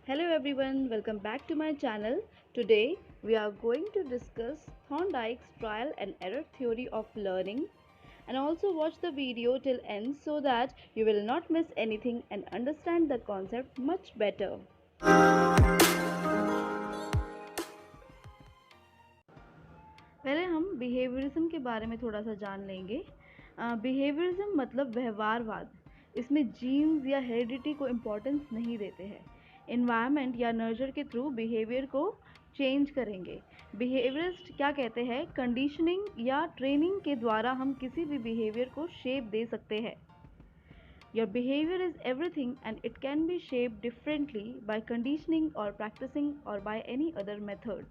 Hello everyone, welcome back to my channel. Today we are going to discuss Thorndike's trial and error theory of learning, and also watch the video till end so that you will not miss anything and understand the concept much better. पहले हम behaviourism के बारे में थोड़ा सा जान लेंगे। Behaviourism मतलब व्यवहारवाद। इसमें जीन्स या हेरिडिटी को इम्पोर्टेंस नहीं देते हैं। एनवायरनमेंट या नर्चर के थ्रू बिहेवियर को चेंज करेंगे। बिहेवियरिस्ट क्या कहते हैं, कंडीशनिंग या ट्रेनिंग के द्वारा हम किसी भी बिहेवियर को शेप दे सकते हैं। Your behavior is everything and it can be shaped differently by conditioning or practicing or by any other method.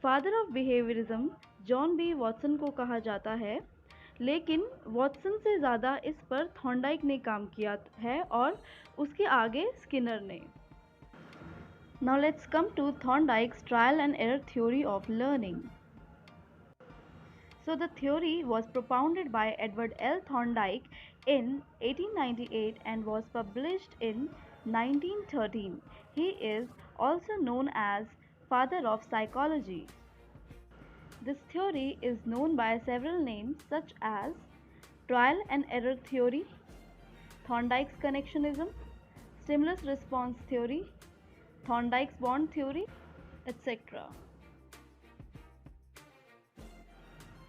Father of behaviourism John B Watson को कहा जाता है, लेकिन वॉटसन से ज़्यादा इस पर थॉर्नडाइक ने काम किया है और उसके आगे स्किनर ने। Now let's come to Thorndike's trial and error theory of learning. So the theory was propounded by Edward L. Thorndike in 1898 and was published in 1913. He is also known as father of psychology. This theory is known by several names such as trial and error theory, Thorndike's connectionism, stimulus response theory, Thorndike's bond theory, etc.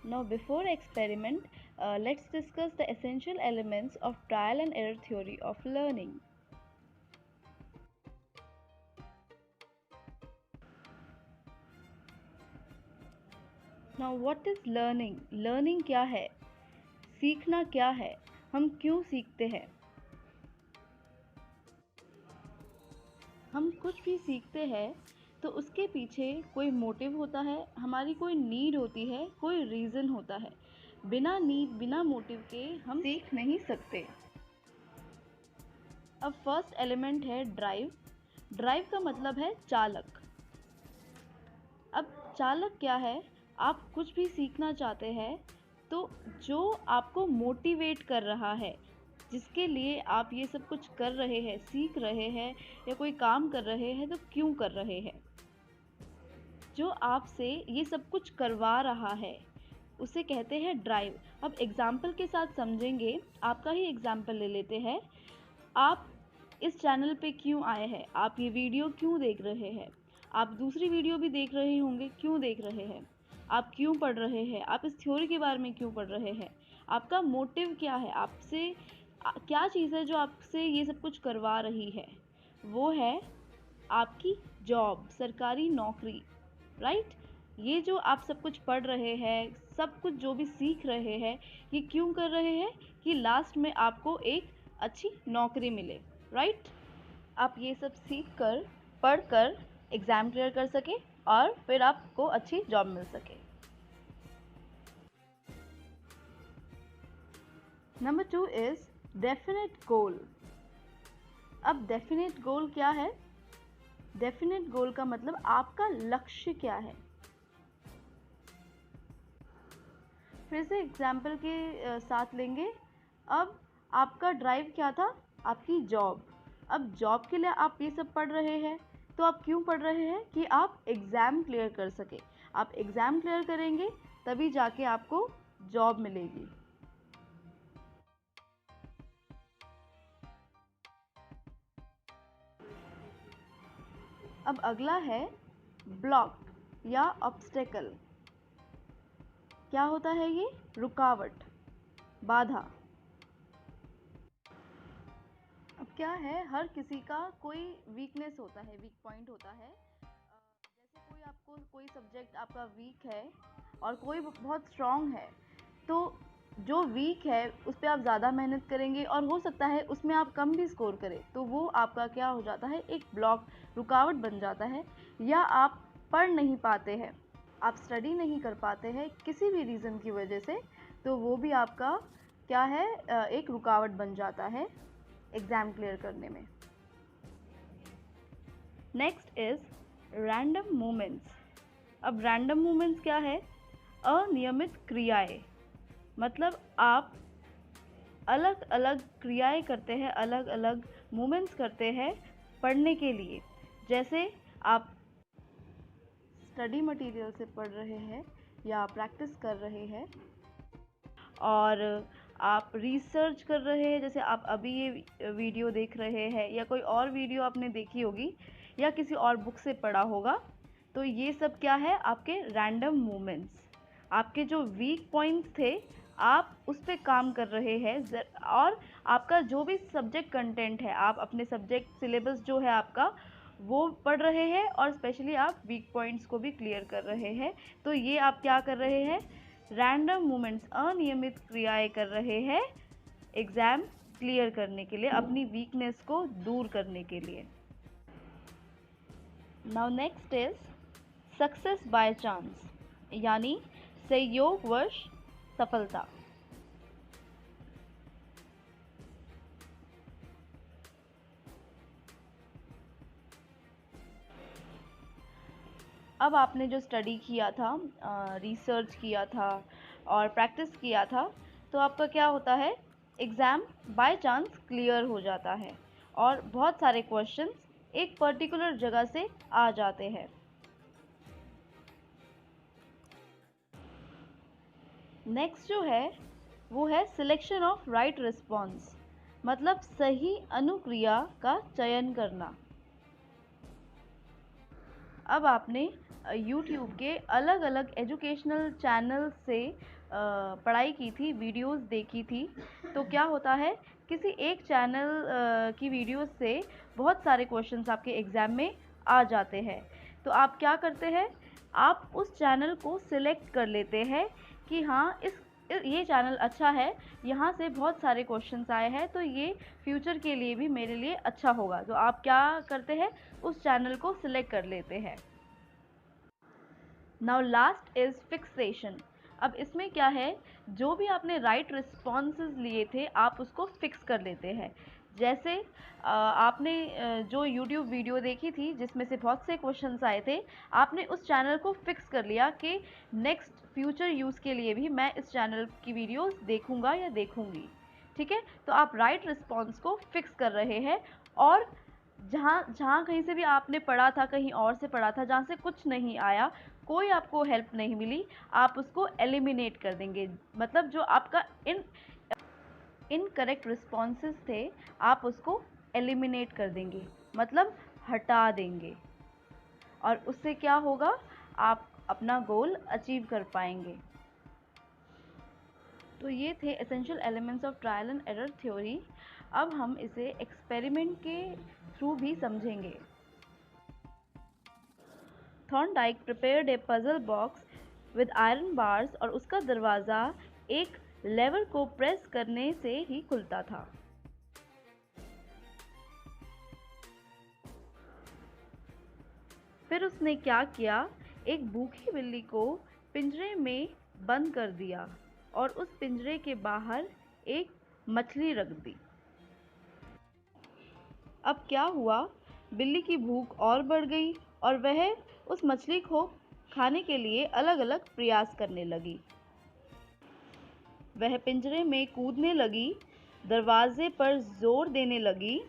Now before experiment, let's discuss the essential elements of trial and error theory of learning. Now what is learning? Learning क्या है? सीखना क्या है? हम क्यों सीखते हैं? हम कुछ भी सीखते हैं तो उसके पीछे कोई मोटिव होता है, हमारी कोई नीड होती है, कोई रीज़न होता है। बिना नीड, बिना मोटिव के हम सीख नहीं सकते। अब फर्स्ट एलिमेंट है ड्राइव। ड्राइव का मतलब है चालक। अब चालक क्या है? आप कुछ भी सीखना चाहते हैं तो जो आपको मोटिवेट कर रहा है, जिसके लिए आप ये सब कुछ कर रहे हैं, सीख रहे हैं या कोई काम कर रहे हैं, तो क्यों कर रहे हैं? जो आपसे ये सब कुछ करवा रहा है उसे कहते हैं ड्राइव। अब एग्जाम्पल के साथ समझेंगे। आपका ही एग्जाम्पल ले लेते हैं। आप इस चैनल पे क्यों आए हैं? आप ये वीडियो क्यों देख रहे हैं? आप दूसरी वीडियो भी देख रहे होंगे, क्यों देख रहे हैं? आप क्यों पढ़ रहे हैं? आप इस थ्योरी के बारे में क्यों पढ़ रहे हैं? आपका मोटिव क्या है? आपसे क्या चीज़ है जो आपसे ये सब कुछ करवा रही है? वो है आपकी जॉब, सरकारी नौकरी, राइट? ये जो आप सब कुछ पढ़ रहे हैं, सब कुछ जो भी सीख रहे हैं, ये क्यों कर रहे हैं? कि लास्ट में आपको एक अच्छी नौकरी मिले, राइट? आप ये सब सीख कर, पढ़ कर एग्ज़ाम क्लियर कर सके और फिर आपको अच्छी जॉब मिल सके। नंबर 2 इज़ डेफिनेट गोल। अब डेफिनेट गोल क्या है? डेफिनेट गोल का मतलब आपका लक्ष्य क्या है? फिर से एग्जाम्पल के साथ लेंगे। अब आपका ड्राइव क्या था? आपकी जॉब। अब जॉब के लिए आप ये सब पढ़ रहे हैं, तो आप क्यों पढ़ रहे हैं? कि आप एग्ज़ाम क्लियर कर सके। आप एग्ज़ाम क्लियर करेंगे तभी जाके आपको जॉब मिलेगी। अब अगला है ब्लॉक या ऑब्स्टेकल। क्या होता है ये? रुकावट, बाधा। अब क्या है, हर किसी का कोई वीकनेस होता है, वीक पॉइंट होता है। जैसे कोई सब्जेक्ट आपका वीक है और कोई बहुत स्ट्रॉन्ग है, तो जो वीक है उस पर आप ज़्यादा मेहनत करेंगे और हो सकता है उसमें आप कम भी स्कोर करें, तो वो आपका क्या हो जाता है? एक ब्लॉक, रुकावट बन जाता है। या आप पढ़ नहीं पाते हैं, आप स्टडी नहीं कर पाते हैं किसी भी रीज़न की वजह से, तो वो भी आपका क्या है? एक रुकावट बन जाता है एग्ज़ाम क्लियर करने में। Next is random movements. अब रैंडम मूवमेंट्स क्या है? अनियमित क्रियाएं। मतलब आप अलग अलग क्रियाएं करते हैं, अलग अलग मूवमेंट्स करते हैं पढ़ने के लिए, जैसे आप स्टडी मटेरियल से पढ़ रहे हैं या प्रैक्टिस कर रहे हैं, और आप रिसर्च कर रहे हैं, जैसे आप अभी ये वीडियो देख रहे हैं या कोई और वीडियो आपने देखी होगी या किसी और बुक से पढ़ा होगा, तो ये सब क्या है, आपके रैंडम मूवमेंट्स, आपके जो वीक पॉइंट्स थे आप उस पर काम कर रहे हैं। और आपका जो भी सब्जेक्ट कंटेंट है, आप अपने सब्जेक्ट सिलेबस जो है आपका वो पढ़ रहे हैं, और स्पेशली आप वीक पॉइंट्स को भी क्लियर कर रहे हैं। तो ये आप क्या कर रहे हैं, रैंडम मूवमेंट्स, अनियमित क्रियाएं कर रहे हैं एग्ज़ाम क्लियर करने के लिए, अपनी वीकनेस को दूर करने के लिए। Now next is success by chance, यानी संयोगवश सफलता। अब आपने जो स्टडी किया था, रिसर्च किया था और प्रैक्टिस किया था, तो आपका क्या होता है, एग्ज़ाम बाय चांस क्लियर हो जाता है और बहुत सारे क्वेश्चंस एक पर्टिकुलर जगह से आ जाते हैं। नेक्स्ट जो है वो है सिलेक्शन ऑफ राइट रिस्पॉन्स, मतलब सही अनुक्रिया का चयन करना। अब आपने YouTube के अलग अलग एजुकेशनल चैनल से पढ़ाई की थी, वीडियोस देखी थी, तो क्या होता है, किसी एक चैनल की वीडियोस से बहुत सारे क्वेश्चंस आपके एग्ज़ाम में आ जाते हैं। तो आप क्या करते हैं, आप उस चैनल को सिलेक्ट कर लेते हैं कि हाँ ये चैनल अच्छा है, यहाँ से बहुत सारे क्वेश्चंस आए हैं, तो ये फ्यूचर के लिए भी मेरे लिए अच्छा होगा। तो आप क्या करते हैं, उस चैनल को सिलेक्ट कर लेते हैं। Now last is fixation. अब इसमें क्या है, जो भी आपने राइट रिस्पॉन्सेज लिए थे आप उसको फिक्स कर लेते हैं। जैसे आपने जो YouTube वीडियो देखी थी जिसमें से बहुत से क्वेश्चंस आए थे, आपने उस चैनल को फिक्स कर लिया कि नेक्स्ट फ्यूचर यूज़ के लिए भी मैं इस चैनल की वीडियोस देखूंगा या देखूंगी। ठीक है, तो आप राइट रिस्पॉन्स को फिक्स कर रहे हैं, और जहाँ जहाँ कहीं से भी आपने पढ़ा था, कहीं और से पढ़ा था, जहाँ से कुछ नहीं आया, कोई आपको हेल्प नहीं मिली, आप उसको एलिमिनेट कर देंगे। मतलब जो आपका इनकरेक्ट रिस्पॉन्सेस थे आप उसको एलिमिनेट कर देंगे, मतलब हटा देंगे, और उससे क्या होगा, आप अपना गोल अचीव कर पाएंगे। तो ये थे essential elements of trial and error theory. अब हम इसे एक्सपेरिमेंट के थ्रू भी समझेंगे। Thorndike prepared A puzzle box with iron bars, और उसका दरवाज़ा एक लेवर को प्रेस करने से ही खुलता था। फिर उसने क्या किया, एक भूखी बिल्ली को पिंजरे में बंद कर दिया और उस पिंजरे के बाहर एक मछली रख दी। अब क्या हुआ, बिल्ली की भूख और बढ़ गई और वह उस मछली को खाने के लिए अलग अलग प्रयास करने लगी। वह पिंजरे में कूदने लगी, दरवाजे पर जोर देने लगी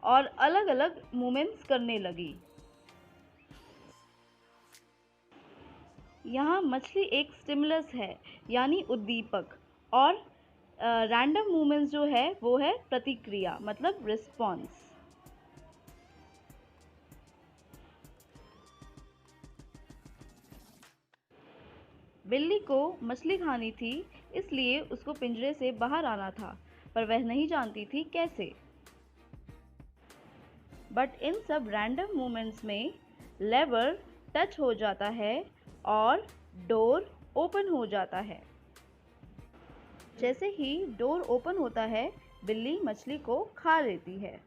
और अलग अलग मूवमेंट्स करने लगी। यहाँ मछली एक स्टिमुलस है, यानी उद्दीपक, और रैंडम मूवमेंट्स जो है वो है प्रतिक्रिया, मतलब रिस्पॉन्स। बिल्ली को मछली खानी थी, इसलिए उसको पिंजरे से बाहर आना था, पर वह नहीं जानती थी कैसे। बट इन सब रैंडम मूवमेंट्स में लेवर टच हो जाता है और डोर ओपन हो जाता है। जैसे ही डोर ओपन होता है, बिल्ली मछली को खा लेती है।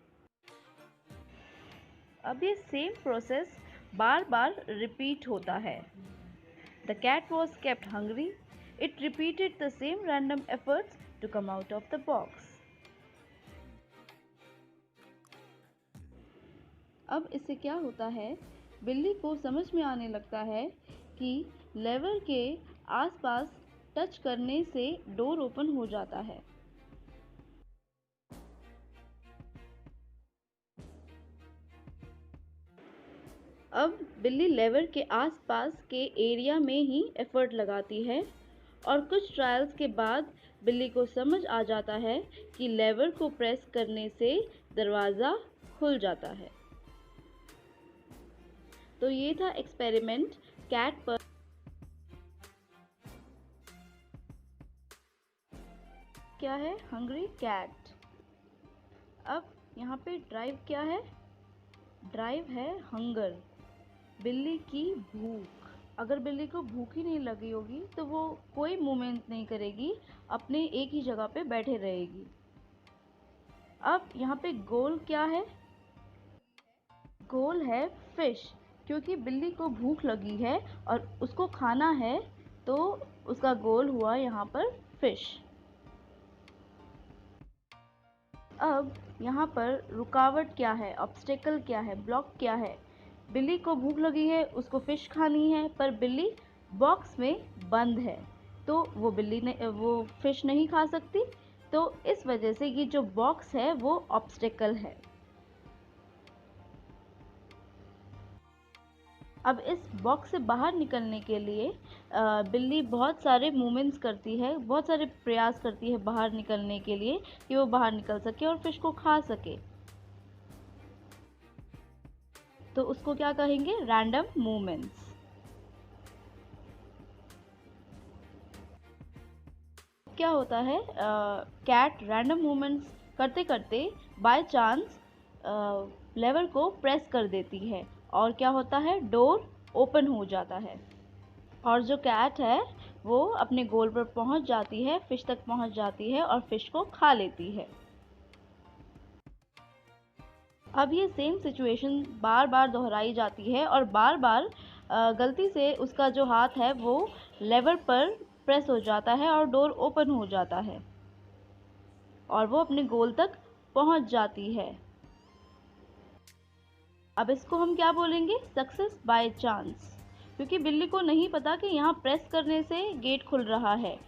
अब ये सेम प्रोसेस बार बार रिपीट होता है। The cat was kept hungry. It repeated the same random efforts to come out of the box. अब इससे क्या होता है, बिल्ली को समझ में आने लगता है कि लेवर के आसपास टच करने से डोर ओपन हो जाता है। अब बिल्ली लेवर के आसपास के एरिया में ही एफर्ट लगाती है और कुछ ट्रायल्स के बाद बिल्ली को समझ आ जाता है कि लेवर को प्रेस करने से दरवाज़ा खुल जाता है। तो ये था एक्सपेरिमेंट कैट पर। क्या है? Hungry cat. अब यहाँ पे ड्राइव क्या है? ड्राइव है हंगर, बिल्ली की भूख। अगर बिल्ली को भूख ही नहीं लगी होगी तो वो कोई मूवमेंट नहीं करेगी, अपने एक ही जगह पे बैठे रहेगी। अब यहाँ पे गोल क्या है? गोल है फिश, क्योंकि बिल्ली को भूख लगी है और उसको खाना है, तो उसका गोल हुआ यहाँ पर फिश। अब यहाँ पर रुकावट क्या है? ऑब्स्टेकल क्या है? ब्लॉक क्या है? बिल्ली को भूख लगी है, उसको फिश खानी है, पर बिल्ली बॉक्स में बंद है, तो वो फिश नहीं खा सकती। तो इस वजह से ये जो बॉक्स है वो ऑब्स्टेकल है। अब इस बॉक्स से बाहर निकलने के लिए बिल्ली बहुत सारे मूवमेंट्स करती है, बहुत सारे प्रयास करती है बाहर निकलने के लिए, कि वो बाहर निकल सके और फिश को खा सके। तो उसको क्या कहेंगे? Random movements. क्या होता है? कैट रैंडम मूवमेंट्स करते करते बाय चांस लेवर को प्रेस कर देती है और क्या होता है? डोर ओपन हो जाता है और जो कैट है वो अपने गोल पर पहुंच जाती है, फिश तक पहुंच जाती है और फिश को खा लेती है। अब ये सेम सिचुएशन बार बार दोहराई जाती है और बार बार गलती से उसका जो हाथ है वो लेवर पर प्रेस हो जाता है और डोर ओपन हो जाता है और वो अपने गोल तक पहुंच जाती है। अब इसको हम क्या बोलेंगे? सक्सेस बाय चांस, क्योंकि बिल्ली को नहीं पता कि यहाँ प्रेस करने से गेट खुल रहा है।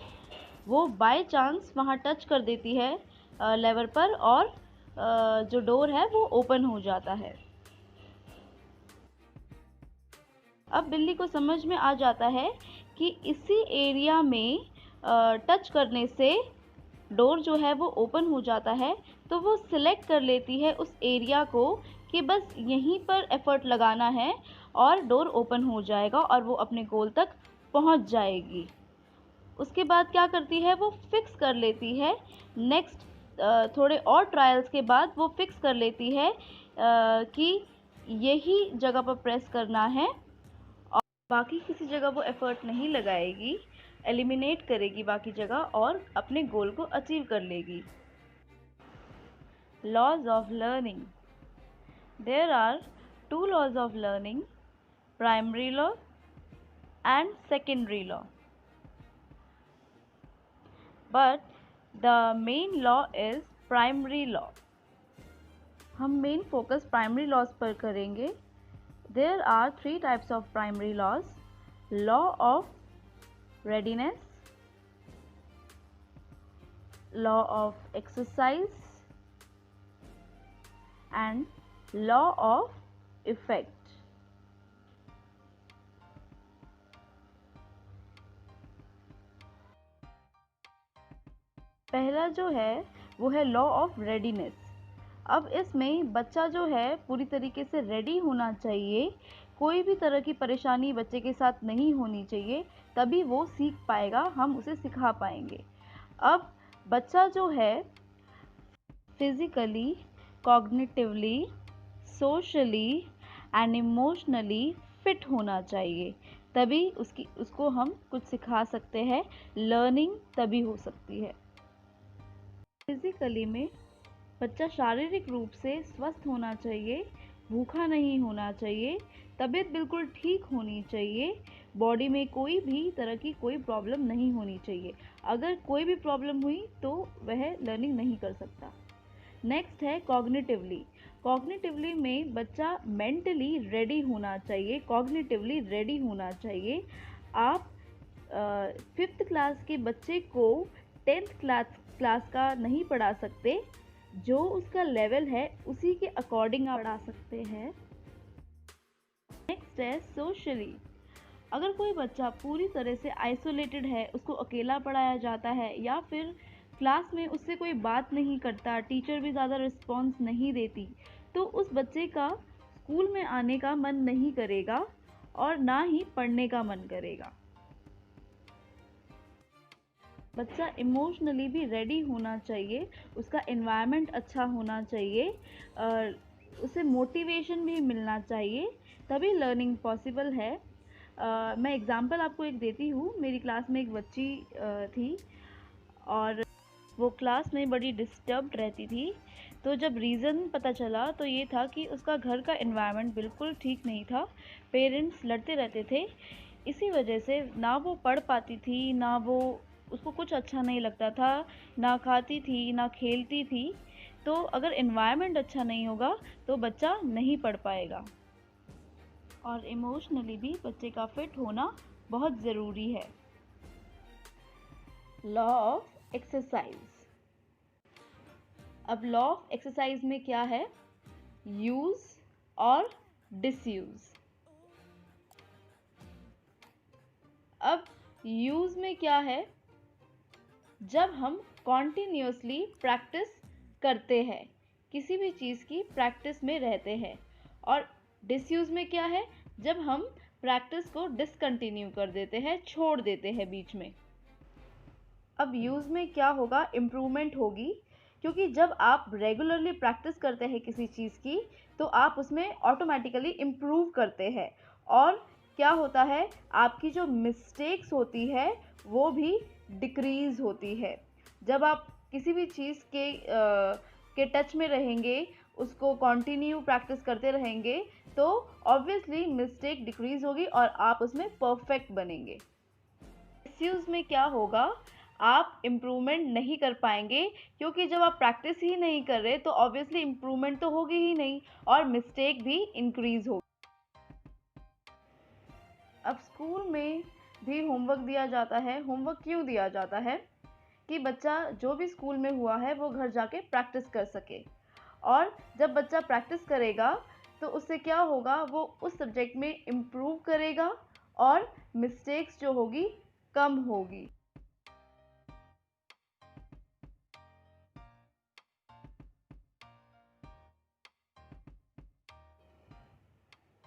वो बाय चांस वहाँ टच कर देती है लेवर पर और जो डोर है वो ओपन हो जाता है। अब बिल्ली को समझ में आ जाता है कि इसी एरिया में टच करने से डोर जो है वो ओपन हो जाता है, तो वो सिलेक्ट कर लेती है उस एरिया को कि बस यहीं पर एफर्ट लगाना है और डोर ओपन हो जाएगा और वो अपने गोल तक पहुंच जाएगी। उसके बाद क्या करती है? वो फिक्स कर लेती है। नेक्स्ट थोड़े और ट्रायल्स के बाद वो फिक्स कर लेती है कि यही जगह पर प्रेस करना है और बाकी किसी जगह वो एफर्ट नहीं लगाएगी, एलिमिनेट करेगी बाकी जगह और अपने गोल को अचीव कर लेगी। Laws of learning. There are 2 laws of learning, primary law and secondary law, but the main law is primary law. हम मेन फोकस प्राइमरी लॉज पर करेंगे। There are 3 types of primary laws: law of readiness, law of exercise and law of effect. पहला जो है वो है law of readiness. अब इसमें बच्चा जो है पूरी तरीके से रेडी होना चाहिए, कोई भी तरह की परेशानी बच्चे के साथ नहीं होनी चाहिए, तभी वो सीख पाएगा, हम उसे सिखा पाएंगे। अब बच्चा जो है physically, cognitively, socially and emotionally fit होना चाहिए, तभी उसको हम कुछ सिखा सकते हैं, लर्निंग तभी हो सकती है। फिजिकली में बच्चा शारीरिक रूप से स्वस्थ होना चाहिए, भूखा नहीं होना चाहिए, तबीयत बिल्कुल ठीक होनी चाहिए, बॉडी में कोई भी तरह की कोई प्रॉब्लम नहीं होनी चाहिए। अगर कोई भी प्रॉब्लम हुई तो वह लर्निंग नहीं कर सकता। नेक्स्ट है कॉग्निटिवली। कॉग्निटिवली में बच्चा मेंटली रेडी होना चाहिए, कॉग्निटिवली रेडी होना चाहिए। आप 5th क्लास के बच्चे को 10th क्लास का नहीं पढ़ा सकते, जो उसका लेवल है उसी के अकॉर्डिंग आप पढ़ा सकते हैं। नेक्स्ट है सोशली। अगर कोई बच्चा पूरी तरह से आइसोलेटेड है, उसको अकेला पढ़ाया जाता है या फिर क्लास में उससे कोई बात नहीं करता, टीचर भी ज़्यादा रिस्पॉन्स नहीं देती, तो उस बच्चे का स्कूल में आने का मन नहीं करेगा और ना ही पढ़ने का मन करेगा। बच्चा इमोशनली भी रेडी होना चाहिए, उसका एनवायरनमेंट अच्छा होना चाहिए, उसे मोटिवेशन भी मिलना चाहिए, तभी लर्निंग पॉसिबल है। मैं एग्ज़ाम्पल आपको एक देती हूँ। मेरी क्लास में एक बच्ची थी और वो क्लास में बड़ी डिस्टर्ब्ड रहती थी। तो जब रीज़न पता चला तो ये था कि उसका घर का एनवायरनमेंट बिल्कुल ठीक नहीं था, पेरेंट्स लड़ते रहते थे। इसी वजह से ना वो पढ़ पाती थी, ना वो उसको कुछ अच्छा नहीं लगता था, ना खाती थी, ना खेलती थी। तो अगर एनवायरनमेंट अच्छा नहीं होगा तो बच्चा नहीं पढ़ पाएगा। और इमोशनली भी बच्चे का फिट होना बहुत ज़रूरी है। Law of exercise. अब लॉ ऑफ एक्सरसाइज में क्या है? यूज और डिसयूज। अब यूज में क्या है? जब हम कॉन्टिन्यूसली प्रैक्टिस करते हैं, किसी भी चीज़ की प्रैक्टिस में रहते हैं। और डिसयूज में क्या है? जब हम प्रैक्टिस को डिसकंटिन्यू कर देते हैं, छोड़ देते हैं बीच में। अब यूज़ में क्या होगा? इम्प्रूवमेंट होगी, क्योंकि जब आप रेगुलरली प्रैक्टिस करते हैं किसी चीज़ की तो आप उसमें ऑटोमेटिकली इम्प्रूव करते हैं। और क्या होता है? आपकी जो मिस्टेक्स होती है वो भी डिक्रीज़ होती है। जब आप किसी भी चीज़ के टच में रहेंगे, उसको कंटिन्यू प्रैक्टिस करते रहेंगे, तो ऑब्वियसली मिस्टेक डिक्रीज़ होगी और आप उसमें परफेक्ट बनेंगे। मिसयूज़ में क्या होगा? आप इम्प्रूवमेंट नहीं कर पाएंगे, क्योंकि जब आप प्रैक्टिस ही नहीं कर रहे तो ऑब्वियसली इम्प्रूवमेंट तो होगी ही नहीं और मिस्टेक भी इंक्रीज होगी। अब स्कूल में भी होमवर्क दिया जाता है। होमवर्क क्यों दिया जाता है? कि बच्चा जो भी स्कूल में हुआ है वो घर जाके प्रैक्टिस कर सके। और जब बच्चा प्रैक्टिस करेगा तो उससे क्या होगा? वो उस सब्जेक्ट में इम्प्रूव करेगा और मिस्टेक्स जो होगी कम होगी।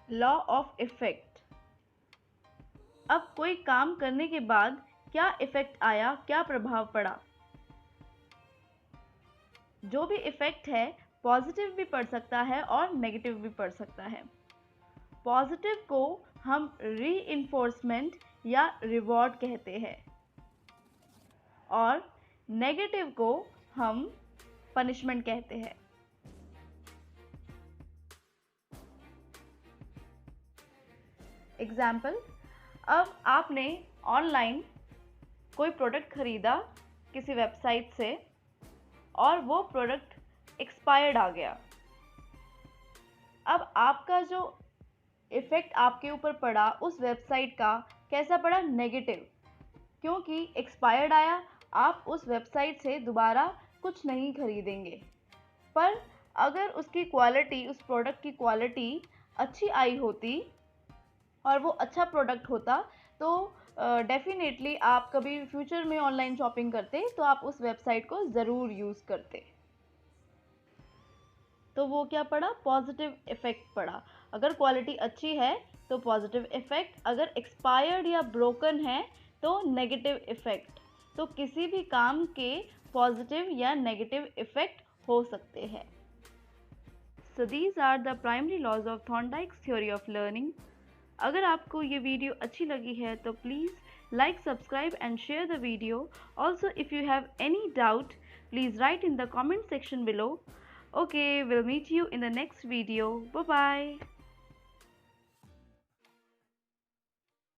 Law of effect. अब कोई काम करने के बाद क्या इफेक्ट आया, क्या प्रभाव पड़ा? जो भी इफेक्ट है पॉजिटिव भी पड़ सकता है और नेगेटिव भी पड़ सकता है। पॉजिटिव को हम रीइंफोर्समेंट या रिवॉर्ड कहते हैं और नेगेटिव को हम पनिशमेंट कहते हैं। एग्जाम्पल, अब आपने ऑनलाइन कोई प्रोडक्ट ख़रीदा किसी वेबसाइट से और वो प्रोडक्ट एक्सपायर्ड आ गया। अब आपका जो इफ़ेक्ट आपके ऊपर पड़ा उस वेबसाइट का कैसा पड़ा? नेगेटिव, क्योंकि एक्सपायर्ड आया, आप उस वेबसाइट से दोबारा कुछ नहीं खरीदेंगे। पर अगर उसकी क्वालिटी, उस प्रोडक्ट की क्वालिटी अच्छी आई होती और वो अच्छा प्रोडक्ट होता तो डेफिनेटली आप कभी फ्यूचर में ऑनलाइन शॉपिंग करते तो आप उस वेबसाइट को ज़रूर यूज़ करते। तो वो क्या पड़ा? पॉजिटिव इफ़ेक्ट पड़ा। अगर क्वालिटी अच्छी है तो पॉजिटिव इफ़ेक्ट, अगर एक्सपायर्ड या ब्रोकन है तो नेगेटिव इफ़ेक्ट। तो किसी भी काम के पॉजिटिव या नेगेटिव इफ़ेक्ट हो सकते हैं। So these are the primary laws of Thorndike's theory of learning. अगर आपको ये वीडियो अच्छी लगी है तो please like, subscribe and share the video. Also, if you have any doubt, please write in the comment section below. Okay, we'll meet you in the next video. Bye bye.